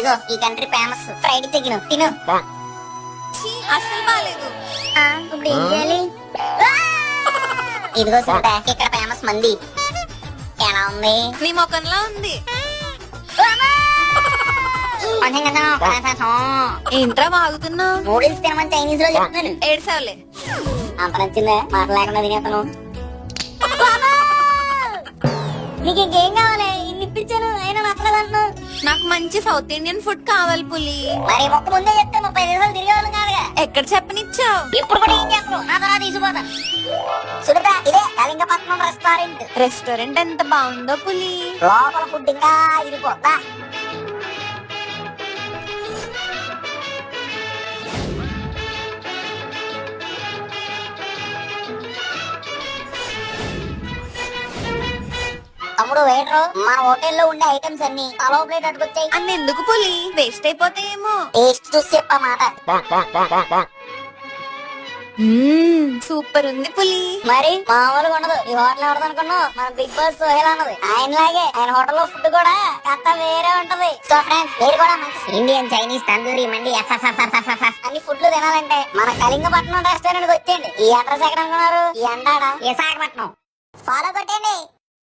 ఇగో ఈ country famous fried chicken తిను. అసలు బాలేదు. ఇప్పుడు ఏం చేయాలి? ఇదిగో సునీత, ఇక్కడ ఫేమస్ మంది. ఎలా ఉంది? నీ ముఖంలో ఉంది. ఏంట్రా బాగుతున్నావు? నూడిల్స్ తినమని చైనీస్ లో చెప్తున్నాను. ఏడ్సావులే. అంత నచ్చిందే మాట లేకుండా తినేతను. నీకు ఇంకేం కావాలి? ఇన్ని ఇప్పించాను అయినా నచ్చలేదన్ను. నాకు మంచి సౌత్ ఇండియన్ ఫుడ్ కావాలి పులి. మరి మొక్క ముందే చెప్తే 30 నిమిషాలు తిరిగేవాళ్ళం కాదుగా. ఎక్కడ చెప్పనిచ్చావు? ఇప్పుడు కూడా ఏం చెప్పరు, నా తర్వాత తీసుకుపోతాను. సునీత, ఇదే కళింగపట్నం రెస్టారెంట్. రెస్టారెంట్ ఎంత బాగుందో పులి. లోపల ఫుడ్ ఇంకా ఇరిపోతా. తమ్ముడు వెయిటర్, మన హోటల్లో ఉండే ఐటమ్స్ అన్ని తలో ప్లేట్ అట్టుకొచ్చాయి. అన్ని ఎందుకు పులి? వేస్ట్ అయిపోతాయేమో. టేస్ట్ చూసి చెప్పమాట. సూపర్ ఉంది పులి. మరి మామూలుగా ఉండదు. ఈ హోటల్ ఎవరిది అనుకున్నావు? మన బిగ్ బాస్ సోహెల్ అన్నది. ఆయనలాగే ఆయన హోటల్లో ఫుడ్ కూడా కథ వేరే ఉంటది. సో ఫ్రెండ్స్, మీరు కూడా మంచి ఇండియన్, చైనీస్, తందూరి, మండి అన్ని ఫుడ్లు తినాలంటే మన కళింగపట్నం రెస్టారెంట్ కి వచ్చేయండి. ఈ అడ్రస్ ఎక్కడ అనుకున్నారు? ఈ ఎండాడ విశాఖపట్నం. ఫాలో కొట్టండి.